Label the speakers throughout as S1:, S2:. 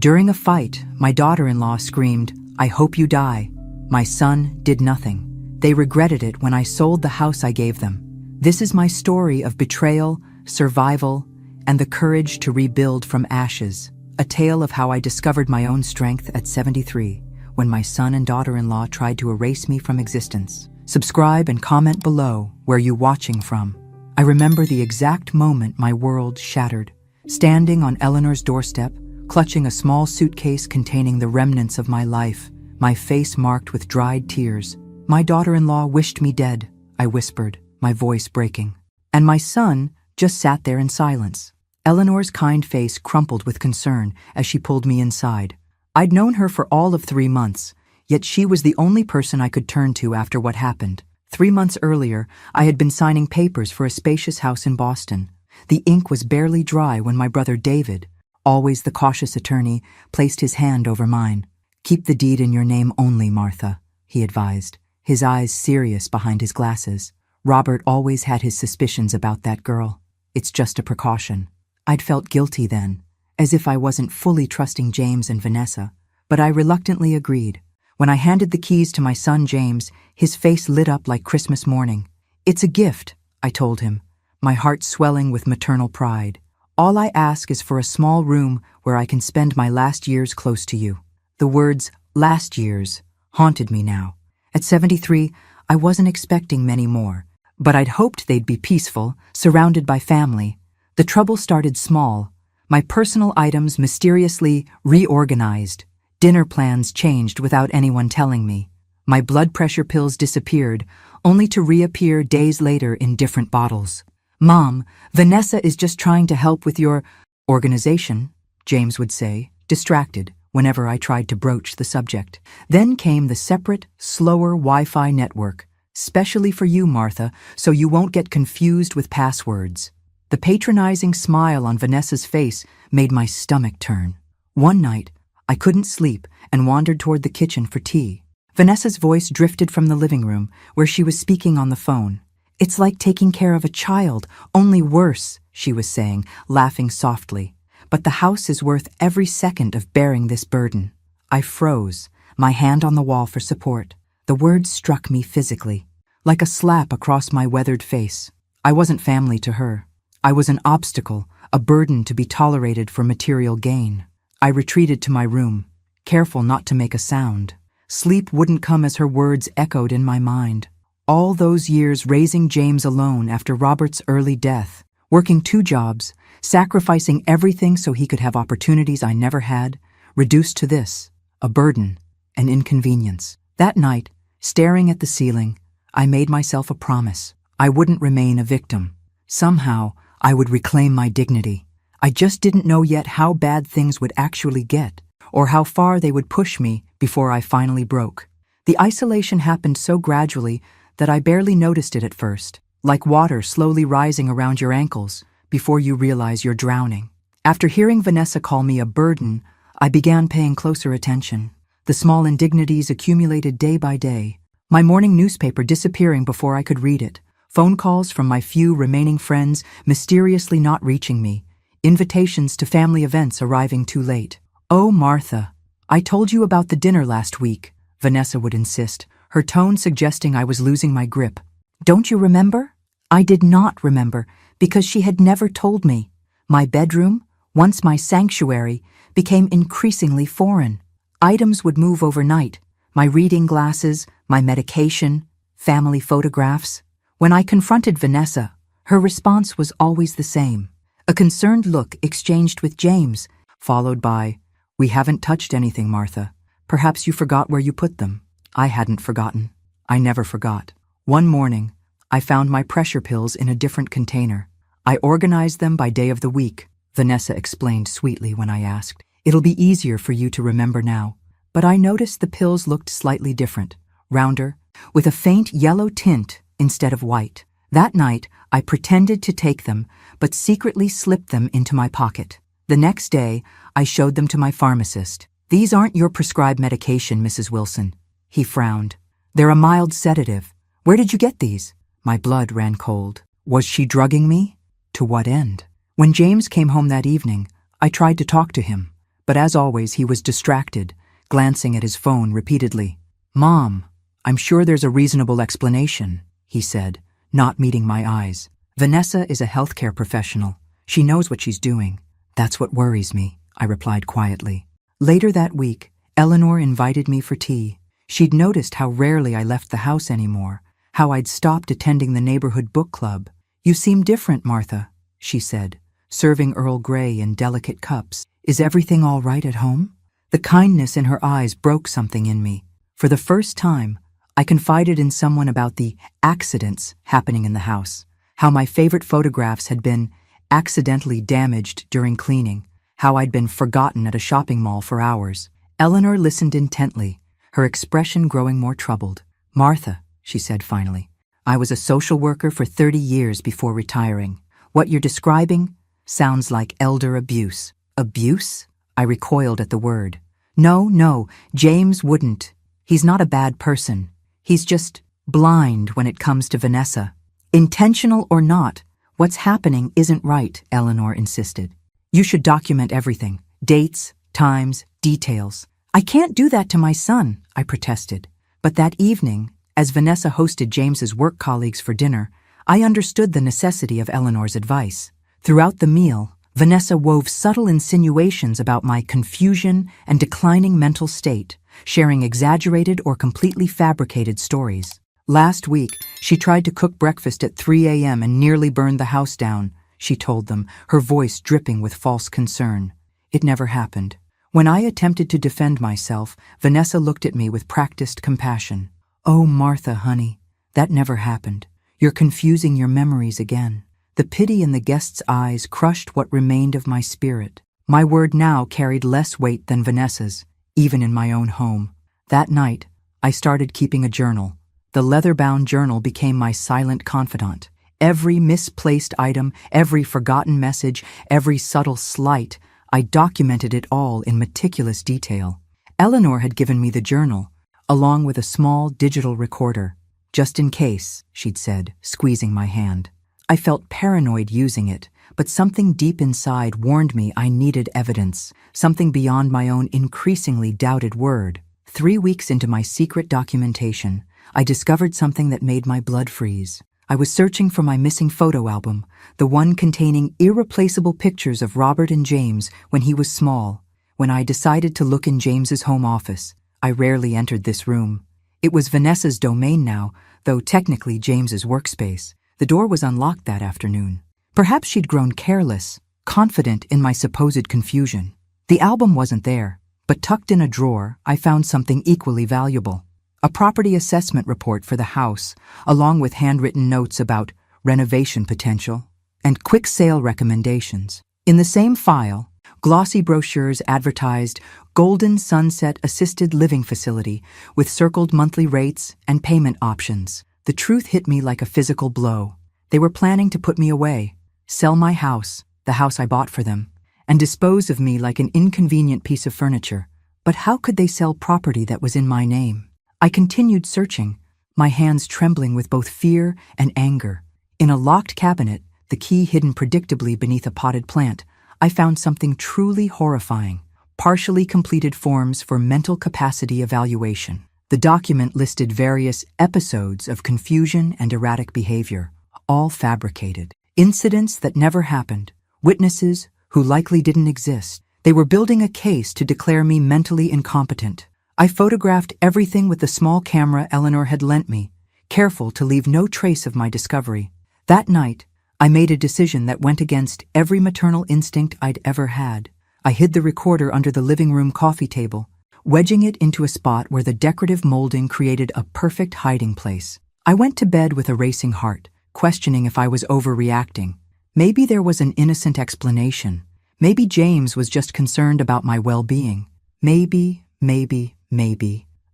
S1: During a fight, my daughter-in-law screamed, "I hope you die." My son did nothing. They regretted it when I sold the house I gave them. This is my story of betrayal, survival, and the courage to rebuild from ashes. A tale of how I discovered my own strength at 73, when my son and daughter-in-law tried to erase me from existence. Subscribe and comment below where you're watching from. I remember the exact moment my world shattered. Standing on Eleanor's doorstep, clutching a small suitcase containing the remnants of my life, my face marked with dried tears. "My daughter-in-law wished me dead," I whispered, my voice breaking. And my son just sat there in silence. Eleanor's kind face crumpled with concern as she pulled me inside. I'd known her for all of 3 months, yet she was the only person I could turn to after what happened. 3 months earlier, I had been signing papers for a spacious house in Boston. The ink was barely dry when my brother David, always the cautious attorney, placed his hand over mine. "Keep the deed in your name only, Martha," he advised, his eyes serious behind his glasses. "Robert always had his suspicions about that girl. It's just a precaution." I'd felt guilty then, as if I wasn't fully trusting James and Vanessa, but I reluctantly agreed. When I handed the keys to my son James, his face lit up like Christmas morning. "It's a gift," I told him, my heart swelling with maternal pride. "All I ask is for a small room where I can spend my last years close to you." The words, "last years," haunted me now. At 73, I wasn't expecting many more, but I'd hoped they'd be peaceful, surrounded by family. The trouble started small. My personal items mysteriously reorganized. Dinner plans changed without anyone telling me. My blood pressure pills disappeared, only to reappear days later in different bottles. "Mom, Vanessa is just trying to help with your organization," James would say, distracted whenever I tried to broach the subject. Then came the separate, slower Wi-Fi network, specially for you, Martha, so you won't get confused with passwords. The patronizing smile on Vanessa's face made my stomach turn. One night, I couldn't sleep and wandered toward the kitchen for tea. Vanessa's voice drifted from the living room, where she was speaking on the phone. "It's like taking care of a child, only worse," she was saying, laughing softly. "But the house is worth every second of bearing this burden." I froze, my hand on the wall for support. The words struck me physically, like a slap across my weathered face. I wasn't family to her. I was an obstacle, a burden to be tolerated for material gain. I retreated to my room, careful not to make a sound. Sleep wouldn't come as her words echoed in my mind. All those years raising James alone after Robert's early death, working 2 jobs, sacrificing everything so he could have opportunities I never had, reduced to this, a burden, an inconvenience. That night, staring at the ceiling, I made myself a promise. I wouldn't remain a victim. Somehow, I would reclaim my dignity. I just didn't know yet how bad things would actually get, or how far they would push me before I finally broke. The isolation happened so gradually that I barely noticed it at first, like water slowly rising around your ankles before you realize you're drowning. After hearing Vanessa call me a burden, I began paying closer attention. The small indignities accumulated day by day. My morning newspaper disappearing before I could read it. Phone calls from my few remaining friends mysteriously not reaching me. Invitations to family events arriving too late. "Oh, Martha, I told you about the dinner last week," Vanessa would insist, her tone suggesting I was losing my grip. "Don't you remember?" I did not remember, because she had never told me. My bedroom, once my sanctuary, became increasingly foreign. Items would move overnight: my reading glasses, my medication, family photographs. When I confronted Vanessa, her response was always the same. A concerned look exchanged with James, followed by, "We haven't touched anything, Martha. Perhaps you forgot where you put them." I hadn't forgotten. I never forgot. One morning, I found my pressure pills in a different container. I organized them by day of the week, Vanessa explained sweetly when I asked. "It'll be easier for you to remember now." But I noticed the pills looked slightly different, rounder, with a faint yellow tint instead of white. That night, I pretended to take them, but secretly slipped them into my pocket. The next day, I showed them to my pharmacist. "These aren't your prescribed medication, Mrs. Wilson." He frowned. "They're a mild sedative. Where did you get these?" My blood ran cold. Was she drugging me? To what end? When James came home that evening, I tried to talk to him, But as always, he was distracted, glancing at his phone repeatedly. "Mom, I'm sure there's a reasonable explanation," he said, not meeting my eyes. "Vanessa is a healthcare professional. She knows what she's doing. That's what worries me," I replied quietly. Later that week, Eleanor invited me for tea. She'd noticed how rarely I left the house anymore, how I'd stopped attending the neighborhood book club. "You seem different, Martha," she said, serving Earl Grey in delicate cups. "Is everything all right at home?" The kindness in her eyes broke something in me. For the first time, I confided in someone about the accidents happening in the house, how my favorite photographs had been accidentally damaged during cleaning, how I'd been forgotten at a shopping mall for hours. Eleanor listened intently, her expression growing more troubled. "Martha," she said finally, "I was a social worker for 30 years before retiring. What you're describing sounds like elder abuse." "Abuse?" I recoiled at the word. No, James wouldn't. He's not a bad person. He's just blind when it comes to Vanessa. Intentional or not, what's happening isn't right," Eleanor insisted. "You should document everything. Dates, times, details." "I can't do that to my son," I protested. But that evening, as Vanessa hosted James's work colleagues for dinner, I understood the necessity of Eleanor's advice. Throughout the meal, Vanessa wove subtle insinuations about my confusion and declining mental state, sharing exaggerated or completely fabricated stories. Last week, she tried to cook breakfast at 3 a.m. and nearly burned the house down, she told them, her voice dripping with false concern. It never happened. When I attempted to defend myself, Vanessa looked at me with practiced compassion. "Oh, Martha, honey, that never happened. You're confusing your memories again." The pity in the guest's eyes crushed what remained of my spirit. My word now carried less weight than Vanessa's, even in my own home. That night, I started keeping a journal. The leather-bound journal became my silent confidant. Every misplaced item, every forgotten message, every subtle slight, I documented it all in meticulous detail. Eleanor had given me the journal, along with a small digital recorder. "Just in case," she'd said, squeezing my hand. I felt paranoid using it, but something deep inside warned me I needed evidence, something beyond my own increasingly doubted word. 3 weeks into my secret documentation, I discovered something that made my blood freeze. I was searching for my missing photo album, the one containing irreplaceable pictures of Robert and James when he was small. When I decided to look in James's home office, I rarely entered this room. It was Vanessa's domain now, though technically James's workspace. The door was unlocked that afternoon. Perhaps she'd grown careless, confident in my supposed confusion. The album wasn't there, but tucked in a drawer, I found something equally valuable. A property assessment report for the house, along with handwritten notes about renovation potential and quick sale recommendations. In the same file, glossy brochures advertised Golden Sunset Assisted Living Facility with circled monthly rates and payment options. The truth hit me like a physical blow. They were planning to put me away, sell my house, the house I bought for them, and dispose of me like an inconvenient piece of furniture. But how could they sell property that was in my name? I continued searching, my hands trembling with both fear and anger. In a locked cabinet, the key hidden predictably beneath a potted plant, I found something truly horrifying. Partially completed forms for mental capacity evaluation. The document listed various episodes of confusion and erratic behavior, all fabricated. Incidents that never happened, witnesses who likely didn't exist. They were building a case to declare me mentally incompetent. I photographed everything with the small camera Eleanor had lent me, careful to leave no trace of my discovery. That night, I made a decision that went against every maternal instinct I'd ever had. I hid the recorder under the living room coffee table, wedging it into a spot where the decorative molding created a perfect hiding place. I went to bed with a racing heart, questioning if I was overreacting. Maybe there was an innocent explanation. Maybe James was just concerned about my well-being. Maybe.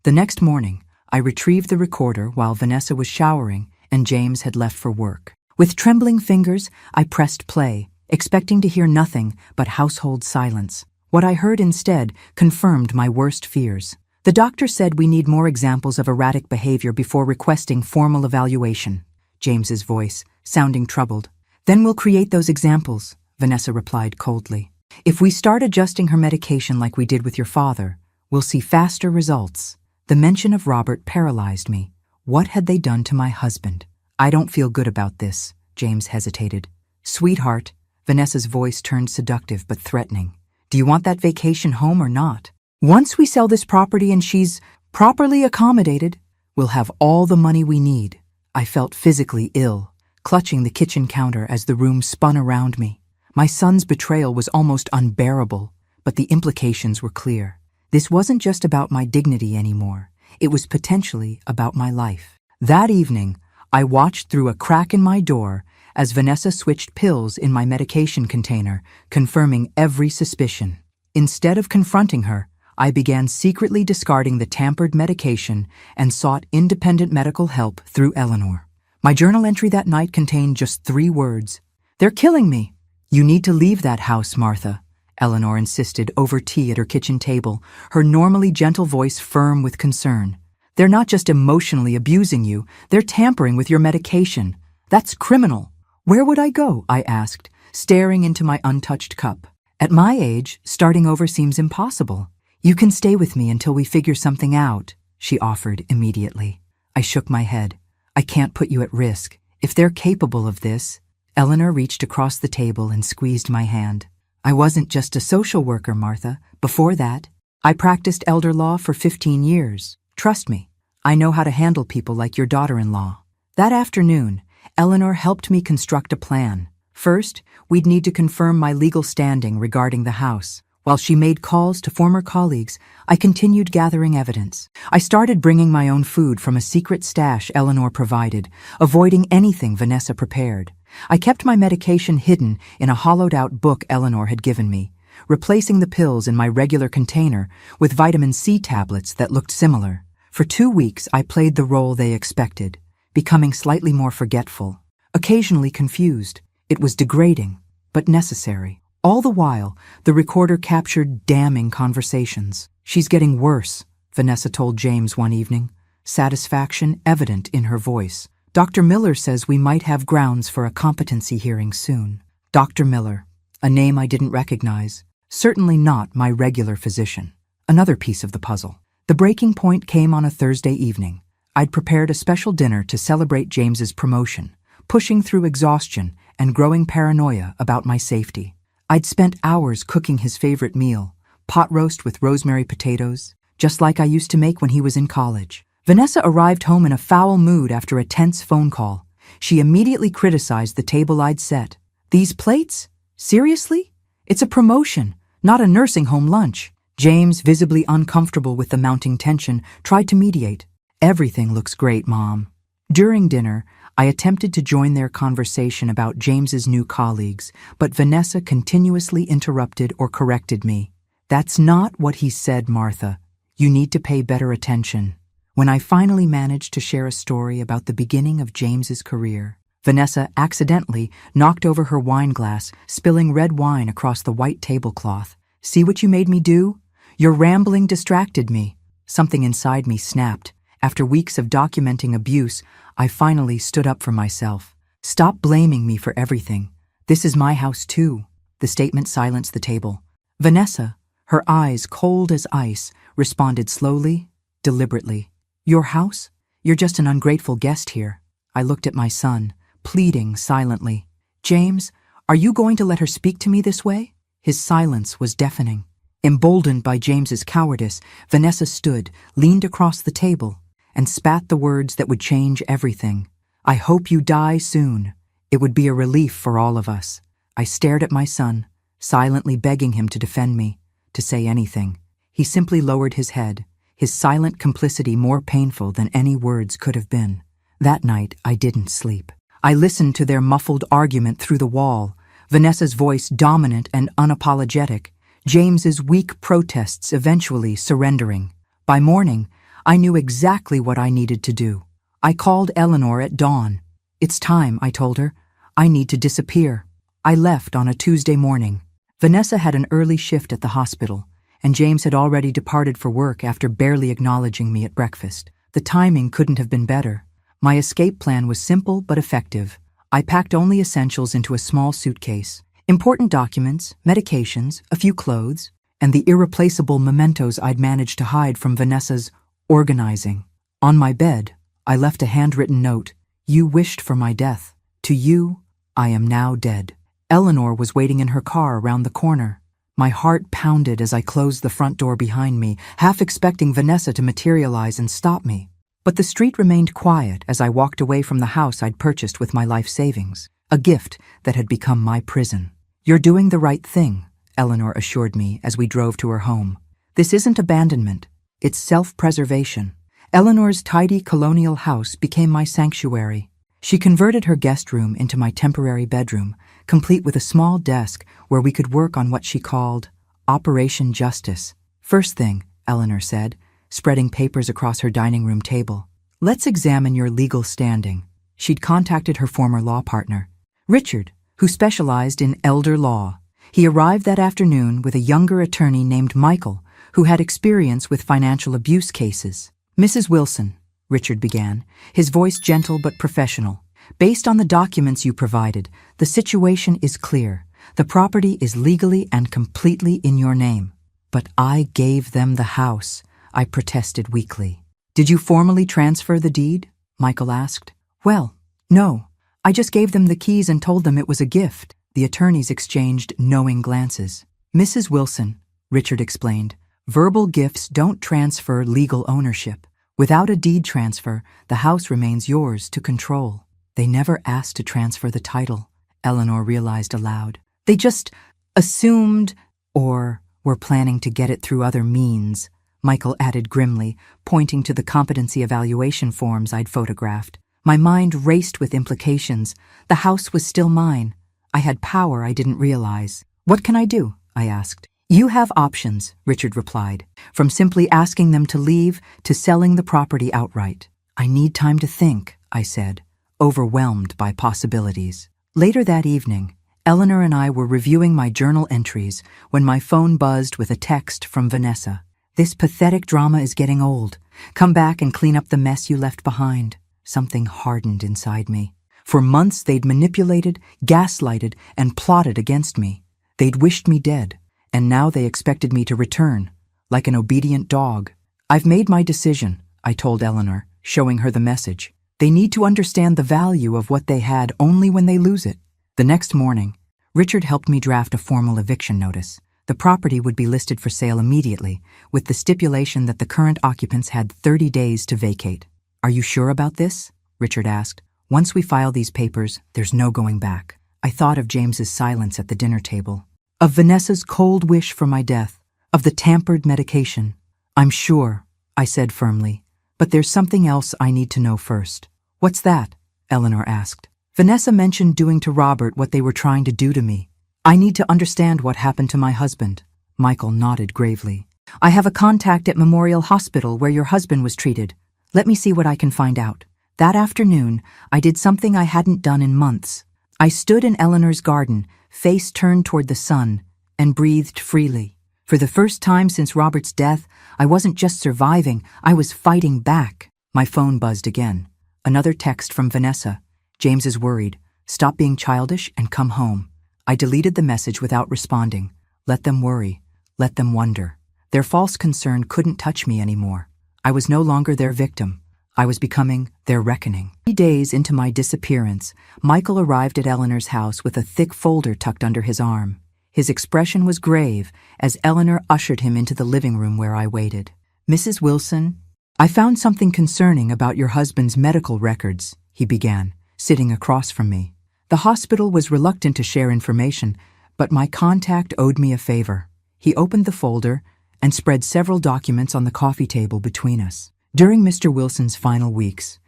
S1: The next morning, I retrieved the recorder while Vanessa was showering and James had left for work. With trembling fingers, I pressed play, expecting to hear nothing but household silence. What I heard instead confirmed my worst fears. The doctor said we need more examples of erratic behavior before requesting formal evaluation. James's voice, sounding troubled. "Then we'll create those examples," Vanessa replied coldly. If we start adjusting her medication like we did with your father, we'll see faster results. The mention of Robert paralyzed me. What had they done to my husband? I don't feel good about this, James hesitated. Sweetheart, Vanessa's voice turned seductive but threatening. Do you want that vacation home or not? Once we sell this property and she's properly accommodated, we'll have all the money we need. I felt physically ill, clutching the kitchen counter as the room spun around me. My son's betrayal was almost unbearable, but the implications were clear. This wasn't just about my dignity anymore. It was potentially about my life. That evening, I watched through a crack in my door as Vanessa switched pills in my medication container, confirming every suspicion. Instead of confronting her, I began secretly discarding the tampered medication and sought independent medical help through Eleanor. My journal entry that night contained just 3 words. They're killing me. You need to leave that house, Martha, Eleanor insisted over tea at her kitchen table, her normally gentle voice firm with concern. They're not just emotionally abusing you, they're tampering with your medication. That's criminal. Where would I go? I asked, staring into my untouched cup. At my age, starting over seems impossible. You can stay with me until we figure something out, she offered immediately. I shook my head. I can't put you at risk. If they're capable of this. Eleanor reached across the table and squeezed my hand. I wasn't just a social worker, Martha. Before that, I practiced elder law for 15 years. Trust me, I know how to handle people like your daughter-in-law. That afternoon, Eleanor helped me construct a plan. First, we'd need to confirm my legal standing regarding the house. While she made calls to former colleagues, I continued gathering evidence. I started bringing my own food from a secret stash Eleanor provided, avoiding anything Vanessa prepared. I kept my medication hidden in a hollowed-out book Eleanor had given me, replacing the pills in my regular container with vitamin C tablets that looked similar. For 2 weeks, I played the role they expected, becoming slightly more forgetful, occasionally confused. It was degrading, but necessary. All the while, the recorder captured damning conversations. She's getting worse, Vanessa told James one evening, satisfaction evident in her voice. Dr. Miller says we might have grounds for a competency hearing soon. Dr. Miller, a name I didn't recognize, certainly not my regular physician. Another piece of the puzzle. The breaking point came on a Thursday evening. I'd prepared a special dinner to celebrate James's promotion, pushing through exhaustion and growing paranoia about my safety. I'd spent hours cooking his favorite meal, pot roast with rosemary potatoes, just like I used to make when he was in college. Vanessa arrived home in a foul mood after a tense phone call. She immediately criticized the table I'd set. These plates? Seriously? It's a promotion, not a nursing home lunch. James, visibly uncomfortable with the mounting tension, tried to mediate. Everything looks great, Mom. During dinner, I attempted to join their conversation about James's new colleagues, but Vanessa continuously interrupted or corrected me. That's not what he said, Martha. You need to pay better attention. When I finally managed to share a story about the beginning of James's career, Vanessa accidentally knocked over her wine glass, spilling red wine across the white tablecloth. See what you made me do? Your rambling distracted me. Something inside me snapped. After weeks of documenting abuse, I finally stood up for myself. Stop blaming me for everything. This is my house too. The statement silenced the table. Vanessa, her eyes cold as ice, responded slowly, deliberately. Your house? You're just an ungrateful guest here. I looked at my son, pleading silently. James, are you going to let her speak to me this way? His silence was deafening. Emboldened by James's cowardice, Vanessa stood, leaned across the table, and spat the words that would change everything. I hope you die soon. It would be a relief for all of us. I stared at my son, silently begging him to defend me, to say anything. He simply lowered his head, his silent complicity more painful than any words could have been. That night, I didn't sleep. I listened to their muffled argument through the wall, Vanessa's voice dominant and unapologetic, James's weak protests eventually surrendering. By morning, I knew exactly what I needed to do. I called Eleanor at dawn. It's time, I told her. I need to disappear. I left on a Tuesday morning. Vanessa had an early shift at the hospital, and James had already departed for work after barely acknowledging me at breakfast. The timing couldn't have been better. My escape plan was simple but effective. I packed only essentials into a small suitcase, Important documents, medications, a few clothes, and the irreplaceable mementos I'd managed to hide from Vanessa's organizing. On my bed, I left a handwritten note. You wished for my death. To you, I am now dead. Eleanor was waiting in her car around the corner. My heart pounded as I closed the front door behind me, half expecting Vanessa to materialize and stop me. But the street remained quiet as I walked away from the house I'd purchased with my life savings, a gift that had become my prison. You're doing the right thing, Eleanor assured me as we drove to her home. This isn't abandonment, it's self-preservation. Eleanor's tidy colonial house became my sanctuary. She converted her guest room into my temporary bedroom, complete with a small desk where we could work on what she called Operation Justice. First thing, Eleanor said, spreading papers across her dining room table. Let's examine your legal standing. She'd contacted her former law partner, Richard, who specialized in elder law. He arrived that afternoon with a younger attorney named Michael, who had experience with financial abuse cases. Mrs. Wilson, Richard began, his voice gentle but professional. Based on the documents you provided, the situation is clear. The property is legally and completely in your name. But I gave them the house, I protested weakly. Did you formally transfer the deed? Michael asked. Well, no. I just gave them the keys and told them it was a gift. The attorneys exchanged knowing glances. Mrs. Wilson, Richard explained, verbal gifts don't transfer legal ownership. Without a deed transfer, the house remains yours to control. They never asked to transfer the title, Eleanor realized aloud. They just assumed, or were planning to get it through other means, Michael added grimly, pointing to the competency evaluation forms I'd photographed. My mind raced with implications. The house was still mine. I had power I didn't realize. What can I do? I asked. You have options, Richard replied, from simply asking them to leave to selling the property outright. I need time to think, I said, overwhelmed by possibilities. Later that evening, Eleanor and I were reviewing my journal entries when my phone buzzed with a text from Vanessa. This pathetic drama is getting old. Come back and clean up the mess you left behind. Something hardened inside me. For months they'd manipulated, gaslighted, and plotted against me. They'd wished me dead. And now they expected me to return, like an obedient dog. I've made my decision, I told Eleanor, showing her the message. They need to understand the value of what they had only when they lose it. The next morning, Richard helped me draft a formal eviction notice. The property would be listed for sale immediately, with the stipulation that the current occupants had 30 days to vacate. Are you sure about this? Richard asked. Once we file these papers, there's no going back. I thought of James's silence at the dinner table. Of Vanessa's cold wish for my death, of the tampered medication. I'm sure, I said firmly, but there's something else I need to know first. What's that? Eleanor asked. Vanessa mentioned doing to Robert what they were trying to do to me. I need to understand what happened to my husband. Michael nodded gravely. I have a contact at Memorial Hospital where your husband was treated. Let me see what I can find out. That afternoon, I did something I hadn't done in months. I stood in Eleanor's garden, face turned toward the sun, and breathed freely. For the first time since Robert's death, I wasn't just surviving, I was fighting back. My phone buzzed again. Another text from Vanessa. James is worried. Stop being childish and come home. I deleted the message without responding. Let them worry. Let them wonder. Their false concern couldn't touch me anymore. I was no longer their victim. I was becoming their reckoning. 3 days into my disappearance, Michael arrived at Eleanor's house with a thick folder tucked under his arm. His expression was grave as Eleanor ushered him into the living room where I waited. Mrs. Wilson, I found something concerning about your husband's medical records, he began, sitting across from me. The hospital was reluctant to share information, but my contact owed me a favor. He opened the folder and spread several documents on the coffee table between us. During Mr. Wilson's final weeks,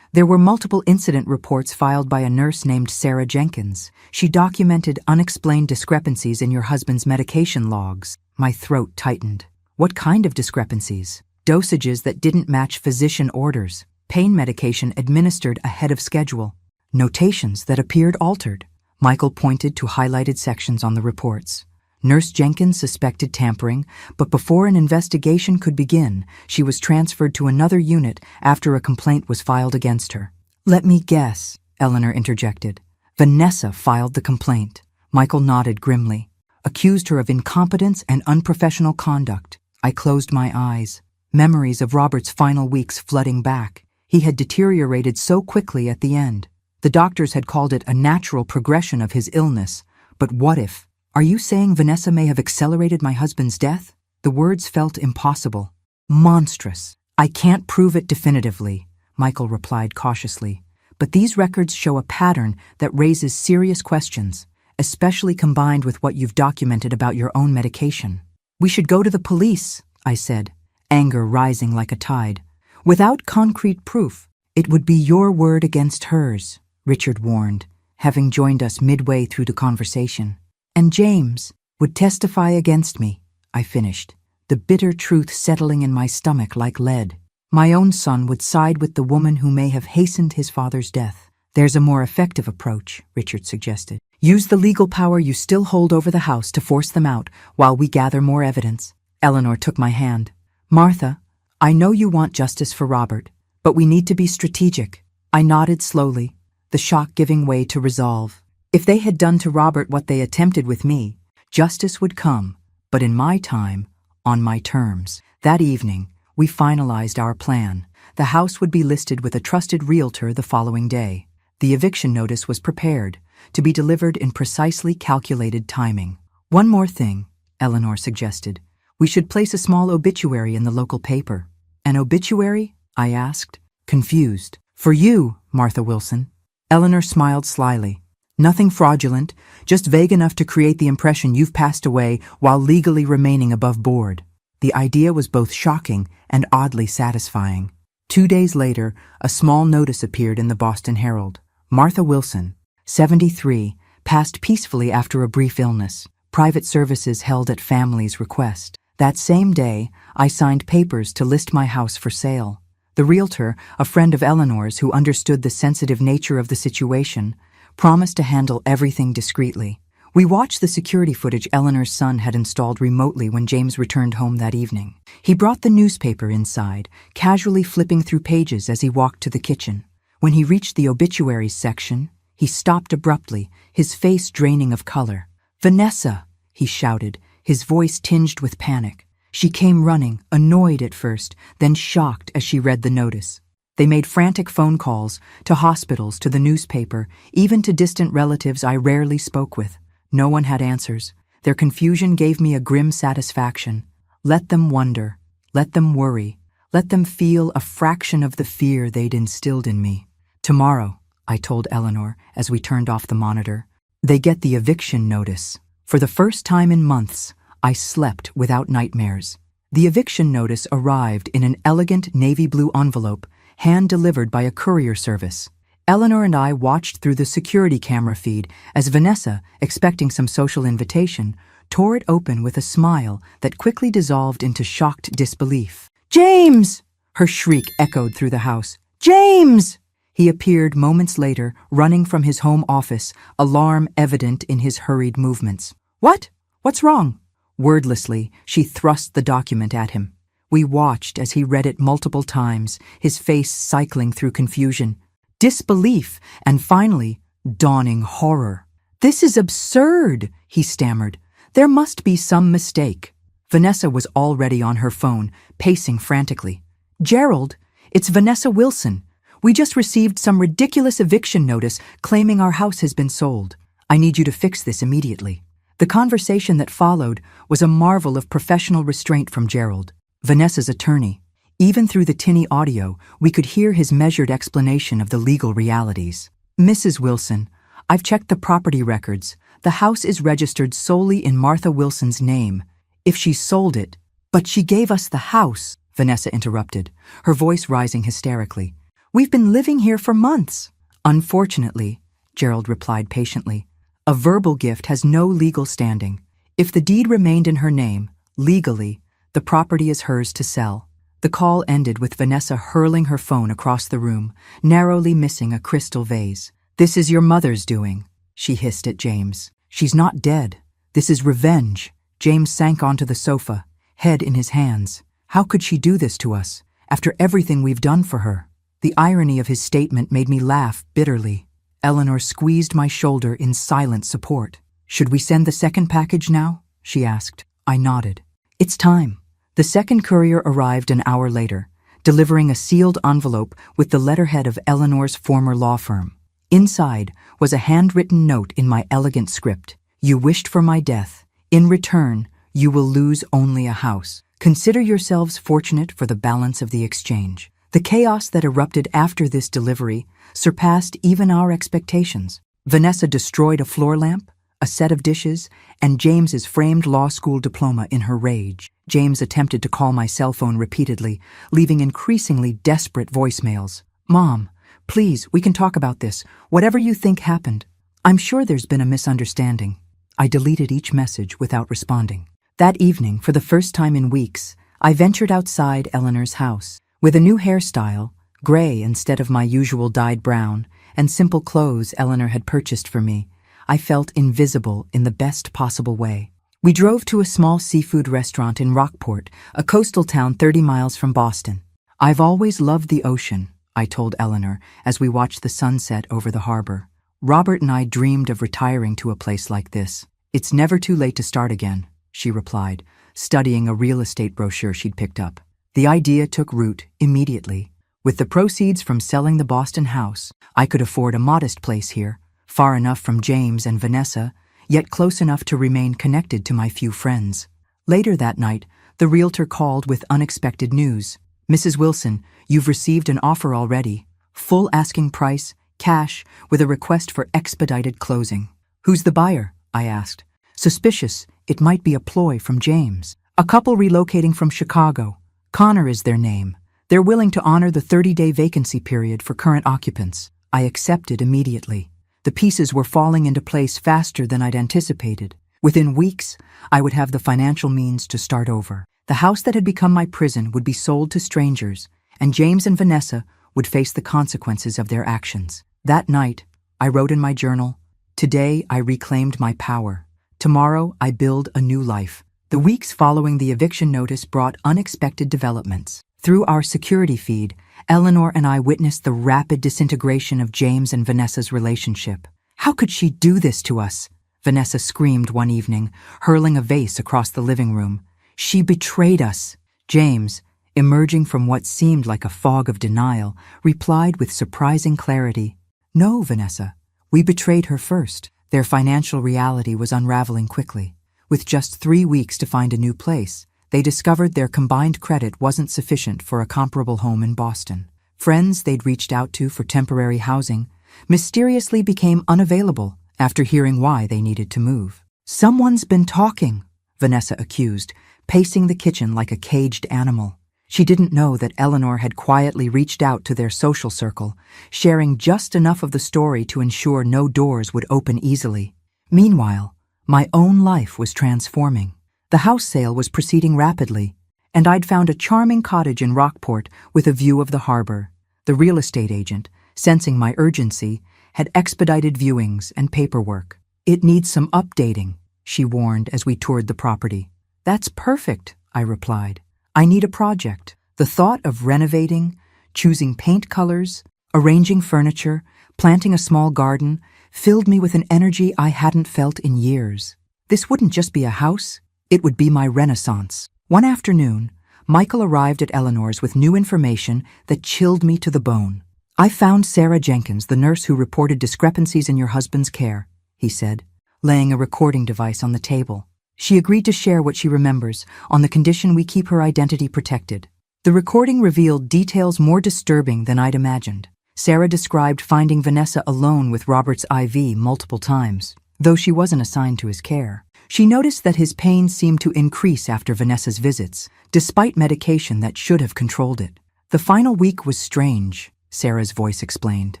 S1: there were multiple incident reports filed by a nurse named Sarah Jenkins. She documented unexplained discrepancies in your husband's medication logs. My throat tightened. What kind of discrepancies? Dosages that didn't match physician orders, pain medication administered ahead of schedule, notations that appeared altered. Michael pointed to highlighted sections on the reports. Nurse Jenkins suspected tampering, but before an investigation could begin, she was transferred to another unit after a complaint was filed against her. Let me guess, Eleanor interjected. Vanessa filed the complaint. Michael nodded grimly. Accused her of incompetence and unprofessional conduct. I closed my eyes. Memories of Robert's final weeks flooding back. He had deteriorated so quickly at the end. The doctors had called it a natural progression of his illness. But what if? Are you saying Vanessa may have accelerated my husband's death? The words felt impossible. Monstrous. I can't prove it definitively, Michael replied cautiously. But these records show a pattern that raises serious questions, especially combined with what you've documented about your own medication. We should go to the police, I said, anger rising like a tide. Without concrete proof, it would be your word against hers, Richard warned, having joined us midway through the conversation. And James would testify against me, I finished, the bitter truth settling in my stomach like lead. My own son would side with the woman who may have hastened his father's death. There's a more effective approach, Richard suggested. Use the legal power you still hold over the house to force them out while we gather more evidence. Eleanor took my hand. Martha, I know you want justice for Robert, but we need to be strategic. I nodded slowly, the shock giving way to resolve. If they had done to Robert what they attempted with me, justice would come, but in my time, on my terms. That evening, we finalized our plan. The house would be listed with a trusted realtor the following day. The eviction notice was prepared, to be delivered in precisely calculated timing. One more thing, Eleanor suggested. We should place a small obituary in the local paper. An obituary? I asked, confused. For you, Martha Wilson. Eleanor smiled slyly. Nothing fraudulent, just vague enough to create the impression you've passed away while legally remaining above board. The idea was both shocking and oddly satisfying. 2 days later, a small notice appeared in the Boston Herald. Martha Wilson, 73, passed peacefully after a brief illness. Private services held at family's request. That same day, I signed papers to list my house for sale. The realtor, a friend of Eleanor's who understood the sensitive nature of the situation, promised to handle everything discreetly. We watched the security footage Eleanor's son had installed remotely when James returned home that evening. He brought the newspaper inside, casually flipping through pages as he walked to the kitchen. When he reached the obituaries section, he stopped abruptly, his face draining of color. "Vanessa!" he shouted, his voice tinged with panic. She came running, annoyed at first, then shocked as she read the notice. They made frantic phone calls, to hospitals, to the newspaper, even to distant relatives I rarely spoke with. No one had answers. Their confusion gave me a grim satisfaction. Let them wonder. Let them worry. Let them feel a fraction of the fear they'd instilled in me. Tomorrow, I told Eleanor as we turned off the monitor, they get the eviction notice. For the first time in months, I slept without nightmares. The eviction notice arrived in an elegant navy blue envelope, hand-delivered by a courier service. Eleanor and I watched through the security camera feed as Vanessa, expecting some social invitation, tore it open with a smile that quickly dissolved into shocked disbelief. "James!" Her shriek echoed through the house. "James!" He appeared moments later, running from his home office, alarm evident in his hurried movements. "What? What's wrong?" Wordlessly, she thrust the document at him. We watched as he read it multiple times, his face cycling through confusion, disbelief, and finally, dawning horror. "This is absurd," he stammered. "There must be some mistake." Vanessa was already on her phone, pacing frantically. "Gerald, it's Vanessa Wilson. We just received some ridiculous eviction notice claiming our house has been sold. I need you to fix this immediately." The conversation that followed was a marvel of professional restraint from Gerald, Vanessa's attorney. Even through the tinny audio, we could hear his measured explanation of the legal realities. "Mrs. Wilson, I've checked the property records. The house is registered solely in Martha Wilson's name. If she sold it—" "But she gave us the house," Vanessa interrupted, her voice rising hysterically. "We've been living here for months." "Unfortunately," Gerald replied patiently, "a verbal gift has no legal standing. If the deed remained in her name, legally, the property is hers to sell." The call ended with Vanessa hurling her phone across the room, narrowly missing a crystal vase. "This is your mother's doing," she hissed at James. "She's not dead. This is revenge." James sank onto the sofa, head in his hands. "How could she do this to us, after everything we've done for her?" The irony of his statement made me laugh bitterly. Eleanor squeezed my shoulder in silent support. "Should we send the second package now?" she asked. I nodded. "It's time." The second courier arrived an hour later, delivering a sealed envelope with the letterhead of Eleanor's former law firm. Inside was a handwritten note in my elegant script. "You wished for my death. In return, you will lose only a house. Consider yourselves fortunate for the balance of the exchange." The chaos that erupted after this delivery surpassed even our expectations. Vanessa destroyed a floor lamp, a set of dishes, and James's framed law school diploma in her rage. James attempted to call my cell phone repeatedly, leaving increasingly desperate voicemails. "Mom, please, we can talk about this. Whatever you think happened. I'm sure there's been a misunderstanding." I deleted each message without responding. That evening, for the first time in weeks, I ventured outside Eleanor's house. With a new hairstyle, gray instead of my usual dyed brown, and simple clothes Eleanor had purchased for me, I felt invisible in the best possible way. We drove to a small seafood restaurant in Rockport, a coastal town 30 miles from Boston. "I've always loved the ocean," I told Eleanor as we watched the sunset over the harbor. "Robert and I dreamed of retiring to a place like this." "It's never too late to start again," she replied, studying a real estate brochure she'd picked up. The idea took root immediately. With the proceeds from selling the Boston house, I could afford a modest place here, far enough from James and Vanessa, yet close enough to remain connected to my few friends. Later that night, the realtor called with unexpected news. "Mrs. Wilson, you've received an offer already. Full asking price, cash, with a request for expedited closing." "Who's the buyer?" I asked. "Suspicious. It might be a ploy from James. A couple relocating from Chicago. Connor is their name. They're willing to honor the 30-day vacancy period for current occupants." I accepted immediately. The pieces were falling into place faster than I'd anticipated. Within weeks, I would have the financial means to start over. The house that had become my prison would be sold to strangers, and James and Vanessa would face the consequences of their actions. That night, I wrote in my journal, "Today I reclaimed my power. Tomorrow I build a new life." The weeks following the eviction notice brought unexpected developments. Through our security feed, Eleanor and I witnessed the rapid disintegration of James and Vanessa's relationship. "How could she do this to us?" Vanessa screamed one evening, hurling a vase across the living room. "She betrayed us." James, emerging from what seemed like a fog of denial, replied with surprising clarity, "No, Vanessa, we betrayed her first." Their financial reality was unraveling quickly. With just 3 weeks to find a new place, they discovered their combined credit wasn't sufficient for a comparable home in Boston. Friends they'd reached out to for temporary housing mysteriously became unavailable after hearing why they needed to move. "Someone's been talking," Vanessa accused, pacing the kitchen like a caged animal. She didn't know that Eleanor had quietly reached out to their social circle, sharing just enough of the story to ensure no doors would open easily. Meanwhile, my own life was transforming. The house sale was proceeding rapidly, and I'd found a charming cottage in Rockport with a view of the harbor. The real estate agent, sensing my urgency, had expedited viewings and paperwork. "It needs some updating," she warned as we toured the property. "That's perfect," I replied. "I need a project." The thought of renovating, choosing paint colors, arranging furniture, planting a small garden, filled me with an energy I hadn't felt in years. This wouldn't just be a house, it would be my renaissance. One afternoon, Michael arrived at Eleanor's with new information that chilled me to the bone. "I found Sarah Jenkins, the nurse who reported discrepancies in your husband's care," he said, laying a recording device on the table. "She agreed to share what she remembers on the condition we keep her identity protected." The recording revealed details more disturbing than I'd imagined. Sarah described finding Vanessa alone with Robert's IV multiple times, though she wasn't assigned to his care. She noticed that his pain seemed to increase after Vanessa's visits, despite medication that should have controlled it. "The final week was strange," Sarah's voice explained.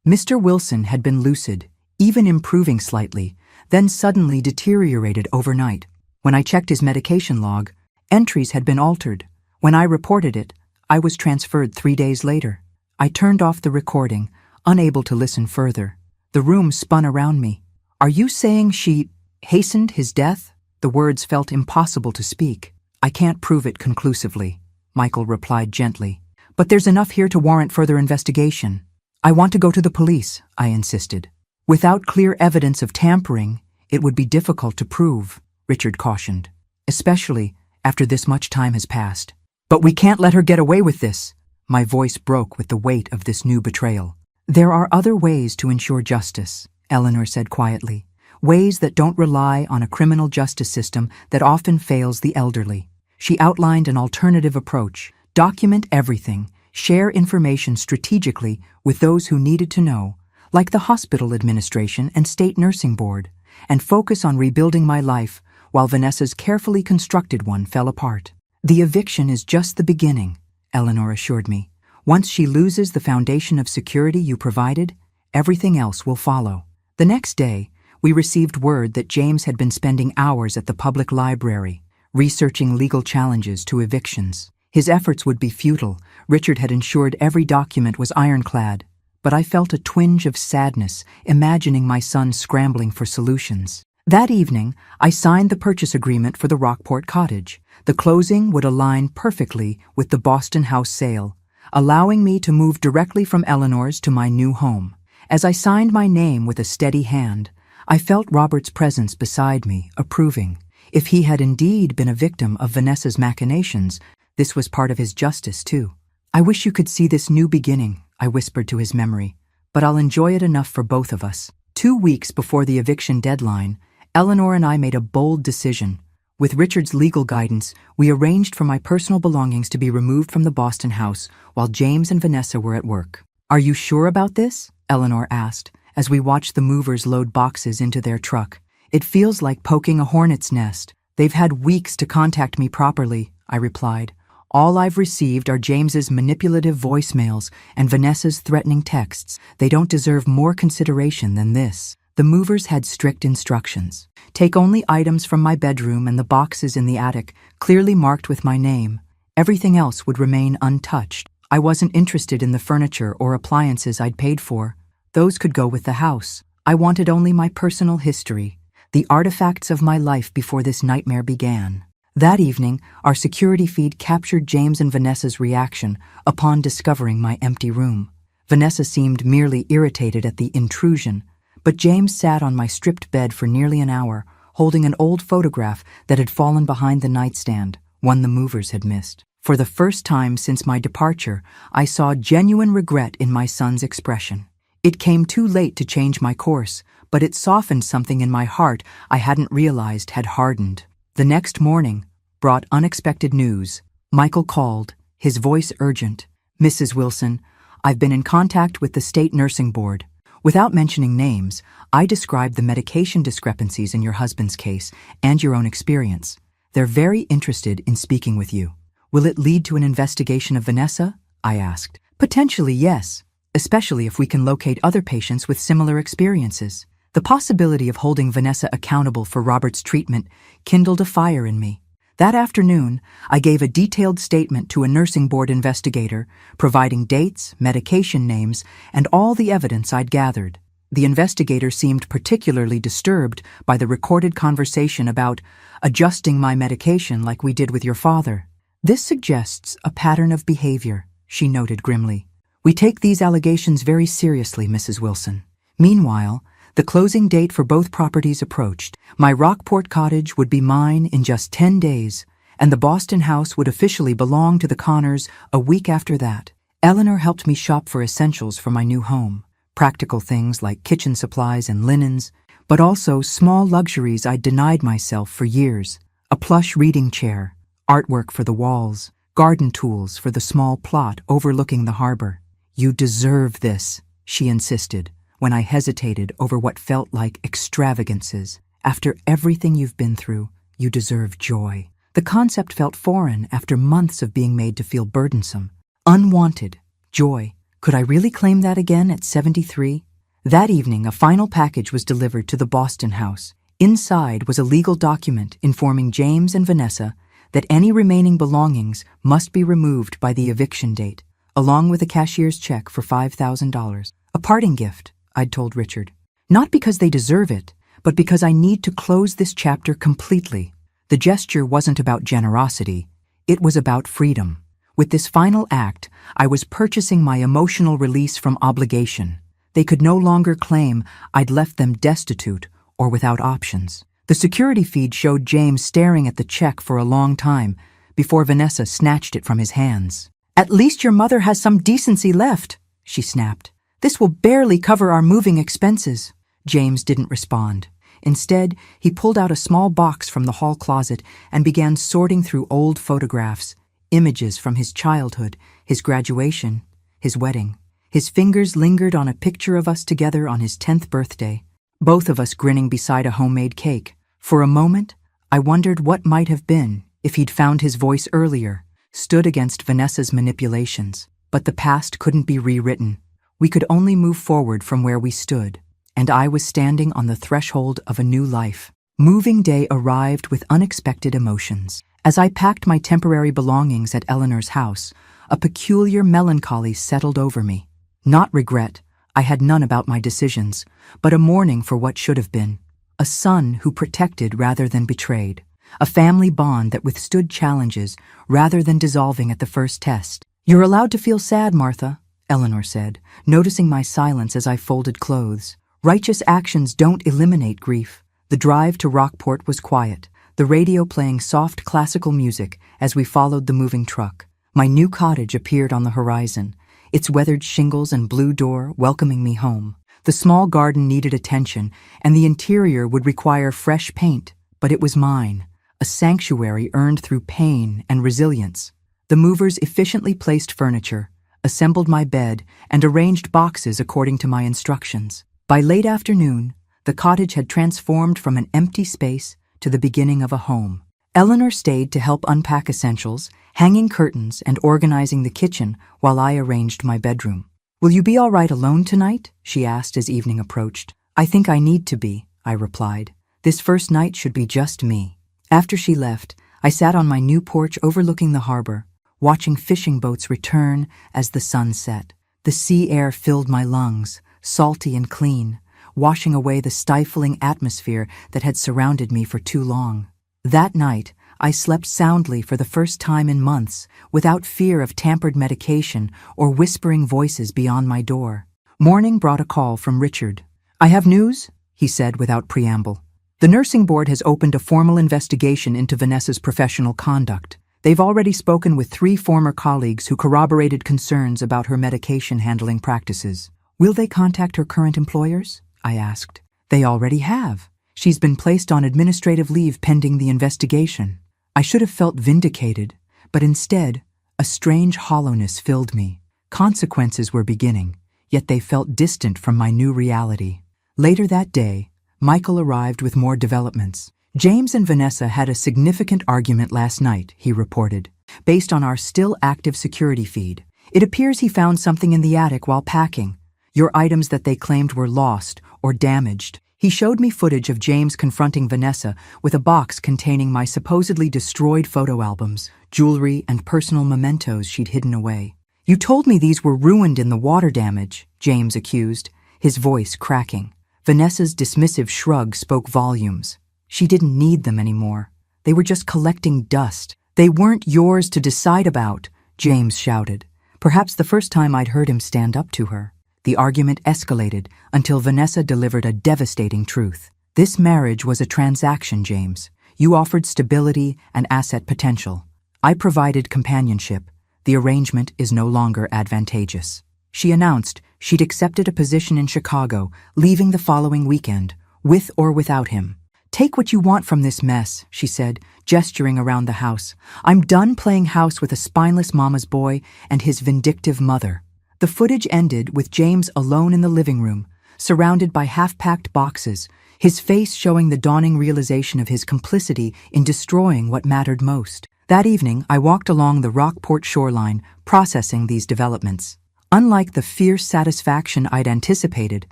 S1: "Mr. Wilson had been lucid, even improving slightly, then suddenly deteriorated overnight. When I checked his medication log, entries had been altered. When I reported it, I was transferred 3 days later." I turned off the recording, unable to listen further. The room spun around me. "Are you saying she hastened his death?" The words felt impossible to speak. "I can't prove it conclusively," Michael replied gently. "But there's enough here to warrant further investigation." "I want to go to the police," I insisted. "Without clear evidence of tampering, It would be difficult to prove, Richard cautioned, especially after this much time has passed. But we can't let her get away with this. My voice broke with the weight of this new betrayal. There are other ways to ensure justice, Eleanor said quietly. Ways that don't rely on a criminal justice system that often fails the elderly. She outlined an alternative approach. Document everything. Share information strategically with those who needed to know, like the hospital administration and state nursing board, and focus on rebuilding my life while Vanessa's carefully constructed one fell apart. The eviction is just the beginning, Eleanor assured me. Once she loses the foundation of security you provided, everything else will follow. The next day, we received word that James had been spending hours at the public library, researching legal challenges to evictions. His efforts would be futile. Richard had ensured every document was ironclad, but I felt a twinge of sadness imagining my son scrambling for solutions. That evening, I signed the purchase agreement for the Rockport cottage. The closing would align perfectly with the Boston house sale, allowing me to move directly from Eleanor's to my new home. As I signed my name with a steady hand, I felt Robert's presence beside me, approving. If he had indeed been a victim of Vanessa's machinations, this was part of his justice too. I wish you could see this new beginning, I whispered to his memory, but I'll enjoy it enough for both of us. 2 weeks before the eviction deadline, Eleanor and I made a bold decision. With Richard's legal guidance, we arranged for my personal belongings to be removed from the Boston house while James and Vanessa were at work. Are you sure about this? Eleanor asked, as we watched the movers load boxes into their truck. It feels like poking a hornet's nest. They've had weeks to contact me properly, I replied. All I've received are James's manipulative voicemails and Vanessa's threatening texts. They don't deserve more consideration than this. The movers had strict instructions. Take only items from my bedroom and the boxes in the attic, clearly marked with my name. Everything else would remain untouched. I wasn't interested in the furniture or appliances I'd paid for. Those could go with the house. I wanted only my personal history, the artifacts of my life before this nightmare began. That evening, our security feed captured James and Vanessa's reaction upon discovering my empty room. Vanessa seemed merely irritated at the intrusion, but James sat on my stripped bed for nearly an hour, holding an old photograph that had fallen behind the nightstand, one the movers had missed. For the first time since my departure, I saw genuine regret in my son's expression. It came too late to change my course, but it softened something in my heart I hadn't realized had hardened. The next morning brought unexpected news. Michael called, his voice urgent. Mrs. Wilson, I've been in contact with the state nursing board. Without mentioning names, I described the medication discrepancies in your husband's case and your own experience. They're very interested in speaking with you. Will it lead to an investigation of Vanessa? I asked. Potentially, yes. Especially if we can locate other patients with similar experiences. The possibility of holding Vanessa accountable for Robert's treatment kindled a fire in me. That afternoon, I gave a detailed statement to a nursing board investigator, providing dates, medication names, and all the evidence I'd gathered. The investigator seemed particularly disturbed by the recorded conversation about adjusting my medication like we did with your father. This suggests a pattern of behavior, she noted grimly. We take these allegations very seriously, Mrs. Wilson. Meanwhile, the closing date for both properties approached. My Rockport cottage would be mine in just 10 days, and the Boston house would officially belong to the Connors a week after that. Eleanor helped me shop for essentials for my new home, practical things like kitchen supplies and linens, but also small luxuries I'd denied myself for years. A plush reading chair, artwork for the walls, garden tools for the small plot overlooking the harbor. You deserve this, she insisted, when I hesitated over what felt like extravagances. After everything you've been through, you deserve joy. The concept felt foreign after months of being made to feel burdensome. Unwanted joy. Could I really claim that again at 73? That evening, a final package was delivered to the Boston house. Inside was a legal document informing James and Vanessa that any remaining belongings must be removed by the eviction date, along with a cashier's check for $5,000. A parting gift, I'd told Richard. Not because they deserve it, but because I need to close this chapter completely. The gesture wasn't about generosity, it was about freedom. With this final act, I was purchasing my emotional release from obligation. They could no longer claim I'd left them destitute or without options. The security feed showed James staring at the check for a long time before Vanessa snatched it from his hands. "At least your mother has some decency left," she snapped. "This will barely cover our moving expenses." James didn't respond. Instead, he pulled out a small box from the hall closet and began sorting through old photographs, images from his childhood, his graduation, his wedding. His fingers lingered on a picture of us together on his 10th birthday, both of us grinning beside a homemade cake. For a moment, I wondered what might have been if he'd found his voice earlier, stood against Vanessa's manipulations. But the past couldn't be rewritten. We could only move forward from where we stood, and I was standing on the threshold of a new life. Moving day arrived with unexpected emotions. As I packed my temporary belongings at Eleanor's house, a peculiar melancholy settled over me. Not regret, I had none about my decisions, but a mourning for what should have been. A son who protected rather than betrayed. A family bond that withstood challenges rather than dissolving at the first test. "You're allowed to feel sad, Martha," Eleanor said, noticing my silence as I folded clothes. "Righteous actions don't eliminate grief." The drive to Rockport was quiet, the radio playing soft classical music as we followed the moving truck. My new cottage appeared on the horizon, its weathered shingles and blue door welcoming me home. The small garden needed attention, and the interior would require fresh paint, but it was mine, a sanctuary earned through pain and resilience. The movers efficiently placed furniture, assembled my bed, and arranged boxes according to my instructions. By late afternoon, the cottage had transformed from an empty space to the beginning of a home. Eleanor stayed to help unpack essentials, hanging curtains and organizing the kitchen while I arranged my bedroom. "Will you be all right alone tonight?" she asked as evening approached. "I think I need to be," I replied. "This first night should be just me." After she left, I sat on my new porch overlooking the harbor, watching fishing boats return as the sun set. The sea air filled my lungs, salty and clean, washing away the stifling atmosphere that had surrounded me for too long. That night, I slept soundly for the first time in months, without fear of tampered medication or whispering voices beyond my door. Morning brought a call from Richard. "I have news," he said without preamble. "The nursing board has opened a formal investigation into Vanessa's professional conduct. They've already spoken with 3 former colleagues who corroborated concerns about her medication handling practices." "Will they contact her current employers?" I asked. "They already have. She's been placed on administrative leave pending the investigation." I should have felt vindicated, but instead, a strange hollowness filled me. Consequences were beginning, yet they felt distant from my new reality. Later that day, Michael arrived with more developments. "James and Vanessa had a significant argument last night," he reported, based on our still active security feed. "It appears he found something in the attic while packing, your items that they claimed were lost or damaged." He showed me footage of James confronting Vanessa with a box containing my supposedly destroyed photo albums, jewelry, and personal mementos she'd hidden away. "You told me these were ruined in the water damage," James accused, his voice cracking. Vanessa's dismissive shrug spoke volumes. She didn't need them anymore. They were just collecting dust. "They weren't yours to decide about," James shouted, perhaps the first time I'd heard him stand up to her. The argument escalated until Vanessa delivered a devastating truth. "This marriage was a transaction, James. You offered stability and asset potential. I provided companionship. The arrangement is no longer advantageous." She announced she'd accepted a position in Chicago, leaving the following weekend, with or without him. "Take what you want from this mess," she said, gesturing around the house. "I'm done playing house with a spineless mama's boy and his vindictive mother." The footage ended with James alone in the living room, surrounded by half-packed boxes, his face showing the dawning realization of his complicity in destroying what mattered most. That evening, I walked along the Rockport shoreline, processing these developments. Unlike the fierce satisfaction I'd anticipated,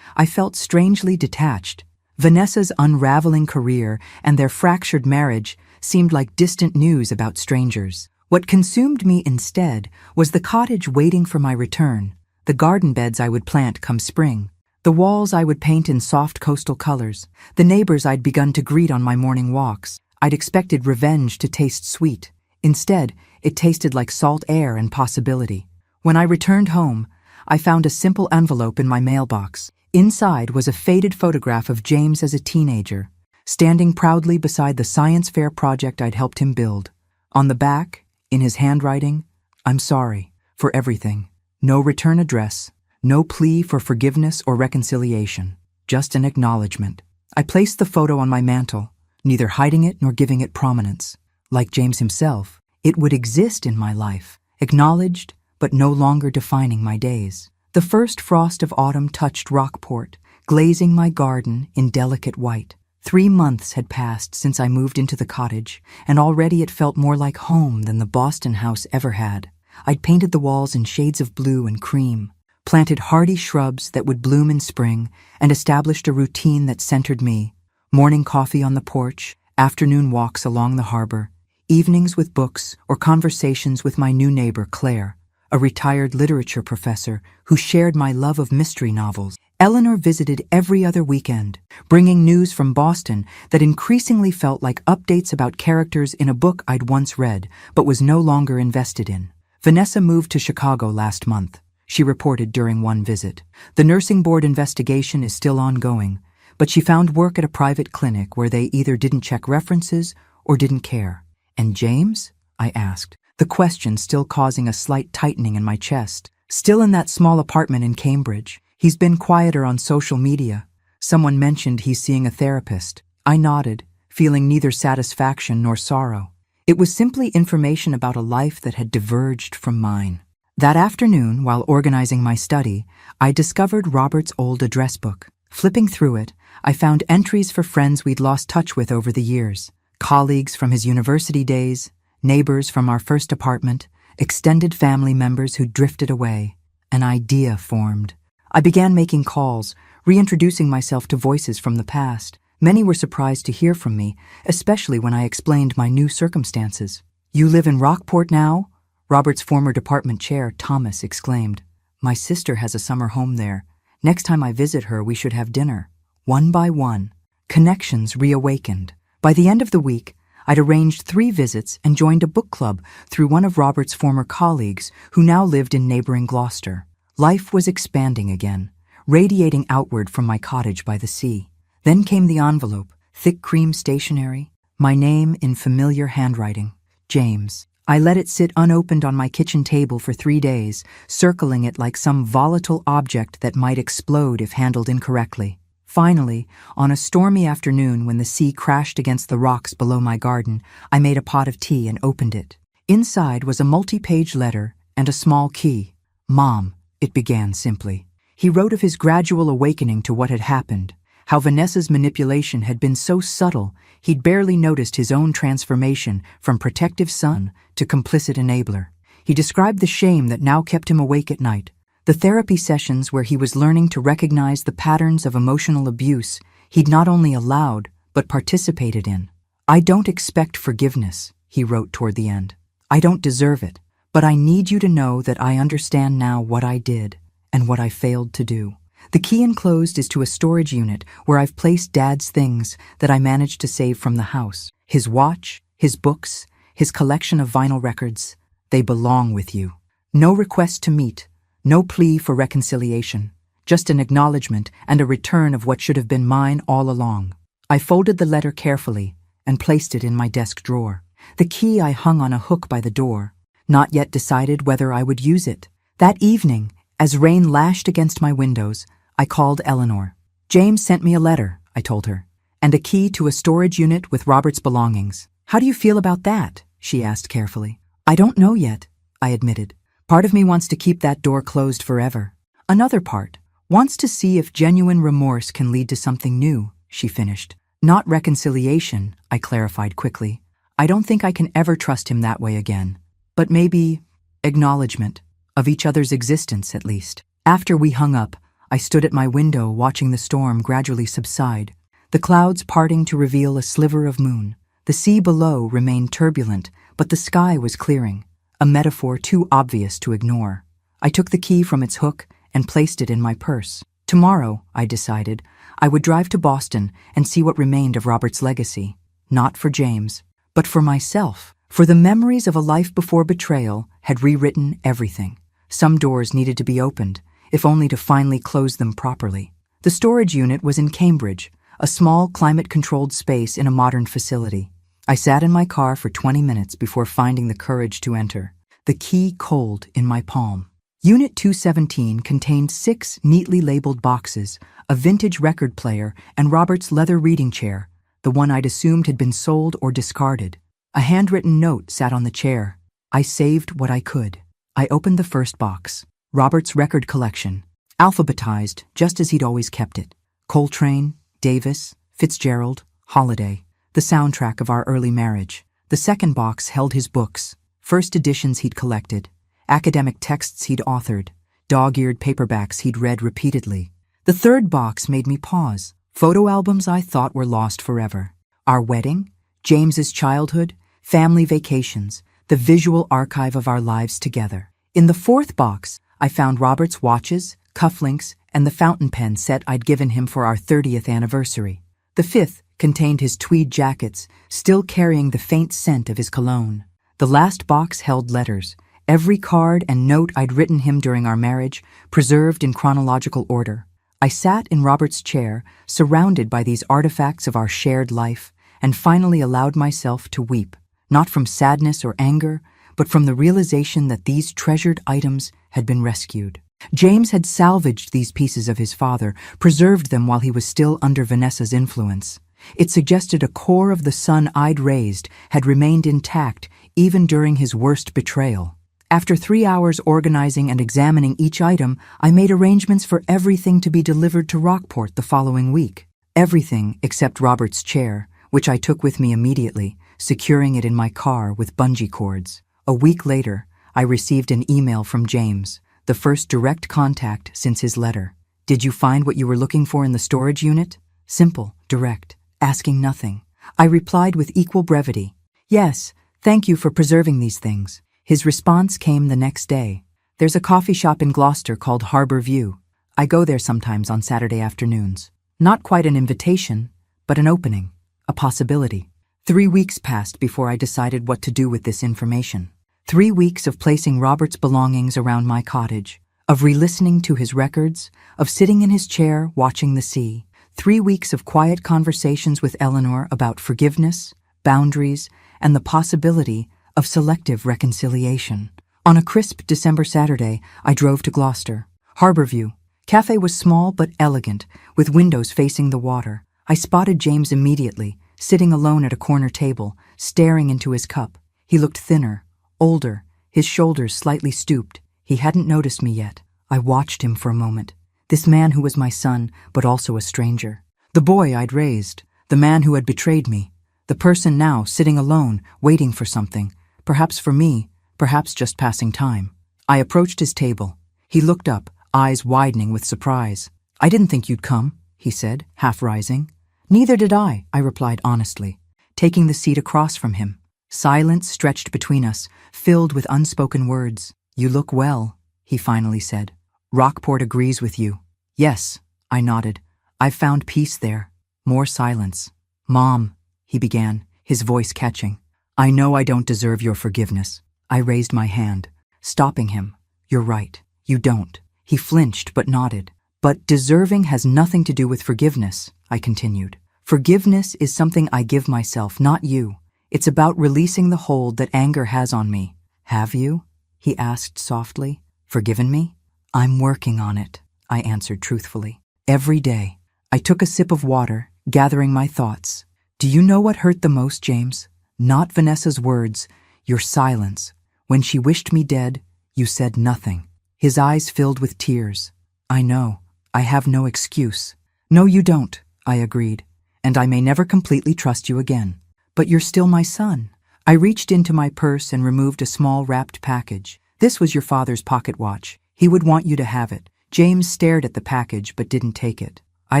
S1: I felt strangely detached. Vanessa's unraveling career and their fractured marriage seemed like distant news about strangers. What consumed me instead was the cottage waiting for my return, the garden beds I would plant come spring, the walls I would paint in soft coastal colors, the neighbors I'd begun to greet on my morning walks. I'd expected revenge to taste sweet. Instead, it tasted like salt air and possibility. When I returned home, I found a simple envelope in my mailbox. Inside was a faded photograph of James as a teenager, standing proudly beside the science fair project I'd helped him build. On the back, in his handwriting, "I'm sorry for everything. No return address, no plea for forgiveness or reconciliation, just an acknowledgement." I placed the photo on my mantle, neither hiding it nor giving it prominence. Like James himself, it would exist in my life, acknowledged but no longer defining my days. The first frost of autumn touched Rockport, glazing my garden in delicate white. 3 months had passed since I moved into the cottage, and already it felt more like home than the Boston house ever had. I'd painted the walls in shades of blue and cream, planted hardy shrubs that would bloom in spring, and established a routine that centered me. Morning coffee on the porch, afternoon walks along the harbor, evenings with books or conversations with my new neighbor, Claire, a retired literature professor who shared my love of mystery novels. Eleanor visited every other weekend, bringing news from Boston that increasingly felt like updates about characters in a book I'd once read but was no longer invested in. Vanessa moved to Chicago last month, she reported during one visit. The nursing board investigation is still ongoing, but she found work at a private clinic where they either didn't check references or didn't care. "And James?" I asked, the question still causing a slight tightening in my chest. "Still in that small apartment in Cambridge. He's been quieter on social media. Someone mentioned he's seeing a therapist." I nodded, feeling neither satisfaction nor sorrow. It was simply information about a life that had diverged from mine. That afternoon, while organizing my study, I discovered Robert's old address book. Flipping through it, I found entries for friends we'd lost touch with over the years, colleagues from his university days, neighbors from our first apartment, extended family members who drifted away. An idea formed. I began making calls, reintroducing myself to voices from the past. Many were surprised to hear from me, especially when I explained my new circumstances. "You live in Rockport now?" Robert's former department chair, Thomas, exclaimed. "My sister has a summer home there. Next time I visit her, we should have dinner." One by one, connections reawakened. By the end of the week, I'd arranged 3 visits and joined a book club through one of Robert's former colleagues who now lived in neighboring Gloucester. Life was expanding again, radiating outward from my cottage by the sea. Then came the envelope, thick cream stationery, my name in familiar handwriting, James. I let it sit unopened on my kitchen table for 3 days, circling it like some volatile object that might explode if handled incorrectly. Finally, on a stormy afternoon when the sea crashed against the rocks below my garden, I made a pot of tea and opened it. Inside was a multi-page letter and a small key. "Mom," it began simply. He wrote of his gradual awakening to what had happened, how Vanessa's manipulation had been so subtle he'd barely noticed his own transformation from protective son to complicit enabler. He described the shame that now kept him awake at night, the therapy sessions where he was learning to recognize the patterns of emotional abuse he'd not only allowed but participated in. "I don't expect forgiveness," he wrote toward the end. "I don't deserve it, but I need you to know that I understand now what I did and what I failed to do." The key enclosed is to a storage unit where I've placed Dad's things that I managed to save from the house. His watch, his books, his collection of vinyl records. They belong with you. No request to meet, no plea for reconciliation, just an acknowledgement and a return of what should have been mine all along. I folded the letter carefully and placed it in my desk drawer. The key I hung on a hook by the door, not yet decided whether I would use it. That evening, as rain lashed against my windows, I called Eleanor. "James sent me a letter," I told her, "and a key to a storage unit with Robert's belongings. How do you feel about that?" she asked carefully. "I don't know yet," I admitted. "Part of me wants to keep that door closed forever. Another part wants to see if genuine remorse can lead to something new," she finished. "Not reconciliation," I clarified quickly. "I don't think I can ever trust him that way again. But maybe acknowledgement of each other's existence, at least." After we hung up, I stood at my window watching the storm gradually subside, the clouds parting to reveal a sliver of moon. The sea below remained turbulent, but the sky was clearing, a metaphor too obvious to ignore. I took the key from its hook and placed it in my purse. Tomorrow, I decided, I would drive to Boston and see what remained of Robert's legacy. Not for James, but for myself. For the memories of a life before betrayal had rewritten everything. Some doors needed to be opened, if only to finally close them properly. The storage unit was in Cambridge, a small climate-controlled space in a modern facility. I sat in my car for 20 minutes before finding the courage to enter, the key cold in my palm. Unit 217 contained 6 neatly labeled boxes, a vintage record player, and Robert's leather reading chair, the one I'd assumed had been sold or discarded. A handwritten note sat on the chair. I saved what I could. I opened the first box. Robert's record collection, alphabetized just as he'd always kept it. Coltrane, Davis, Fitzgerald, Holiday, the soundtrack of our early marriage. The second box held his books, first editions he'd collected, academic texts he'd authored, dog-eared paperbacks he'd read repeatedly. The third box made me pause. Photo albums I thought were lost forever. Our wedding, James's childhood, family vacations, the visual archive of our lives together. In the fourth box, I found Robert's watches, cufflinks, and the fountain pen set I'd given him for our 30th anniversary. The fifth contained his tweed jackets, still carrying the faint scent of his cologne. The last box held letters, every card and note I'd written him during our marriage, preserved in chronological order. I sat in Robert's chair, surrounded by these artifacts of our shared life, and finally allowed myself to weep, not from sadness or anger, but from the realization that these treasured items had been rescued. James had salvaged these pieces of his father, preserved them while he was still under Vanessa's influence. It suggested a core of the son I'd raised had remained intact even during his worst betrayal. After 3 hours organizing and examining each item, I made arrangements for everything to be delivered to Rockport the following week. Everything except Robert's chair, which I took with me immediately, securing it in my car with bungee cords. A week later, I received an email from James, the first direct contact since his letter. Did you find what you were looking for in the storage unit? Simple, direct, asking nothing. I replied with equal brevity. Yes, thank you for preserving these things. His response came the next day. There's a coffee shop in Gloucester called Harbour View. I go there sometimes on Saturday afternoons. Not quite an invitation, but an opening, a possibility. 3 weeks passed before I decided what to do with this information. 3 weeks of placing Robert's belongings around my cottage, of re-listening to his records, of sitting in his chair watching the sea. 3 weeks of quiet conversations with Eleanor about forgiveness, boundaries, and the possibility of selective reconciliation. On a crisp December Saturday, I drove to Gloucester. Harbour View. Cafe was small but elegant, with windows facing the water. I spotted James immediately, sitting alone at a corner table, staring into his cup. He looked thinner, older, his shoulders slightly stooped. He hadn't noticed me yet. I watched him for a moment. This man who was my son, but also a stranger. The boy I'd raised. The man who had betrayed me. The person now sitting alone, waiting for something. Perhaps for me, perhaps just passing time. I approached his table. He looked up, eyes widening with surprise. I didn't think you'd come, he said, half rising. Neither did I replied honestly, taking the seat across from him. Silence stretched between us, filled with unspoken words. You look well, he finally said. Rockport agrees with you. Yes, I nodded. I've found peace there. More silence. Mom, he began, his voice catching. I know I don't deserve your forgiveness. I raised my hand, stopping him. You're right. You don't. He flinched but nodded. But deserving has nothing to do with forgiveness, I continued. Forgiveness is something I give myself, not you. It's about releasing the hold that anger has on me. Have you? He asked softly. Forgiven me? I'm working on it, I answered truthfully. Every day. I took a sip of water, gathering my thoughts. Do you know what hurt the most, James? Not Vanessa's words, your silence. When she wished me dead, you said nothing. His eyes filled with tears. I know. I have no excuse. No, you don't, I agreed. And I may never completely trust you again. But you're still my son. I reached into my purse and removed a small wrapped package. This was your father's pocket watch. He would want you to have it. James stared at the package but didn't take it. I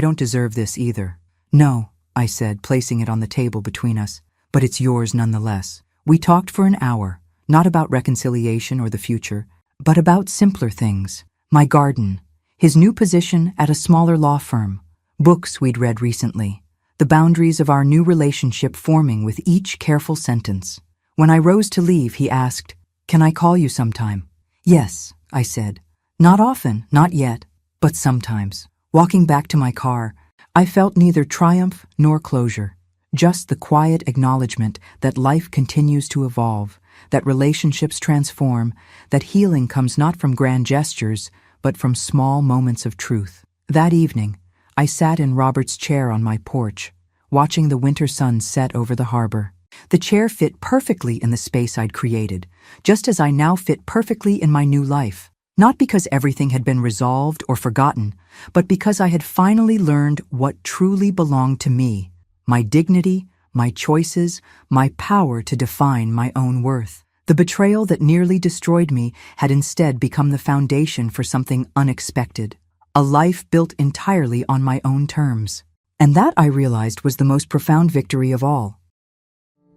S1: don't deserve this either. No, I said, placing it on the table between us. But it's yours nonetheless. We talked for an hour, not about reconciliation or the future, but about simpler things. My garden, his new position at a smaller law firm, books we'd read recently, the boundaries of our new relationship forming with each careful sentence. When I rose to leave, he asked, "Can I call you sometime?" Yes, I said. Not often, not yet, but sometimes. Walking back to my car, I felt neither triumph nor closure, just the quiet acknowledgement that life continues to evolve, that relationships transform, that healing comes not from grand gestures, but from small moments of truth. That evening, I sat in Robert's chair on my porch, watching the winter sun set over the harbor. The chair fit perfectly in the space I'd created, just as I now fit perfectly in my new life. Not because everything had been resolved or forgotten, but because I had finally learned what truly belonged to me, my dignity, my choices, my power to define my own worth. The betrayal that nearly destroyed me had instead become the foundation for something unexpected, a life built entirely on my own terms. And that, I realized, was the most profound victory of all.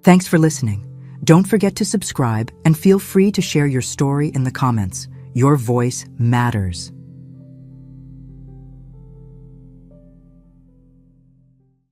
S1: Thanks for listening. Don't forget to subscribe and feel free to share your story in the comments. Your voice matters.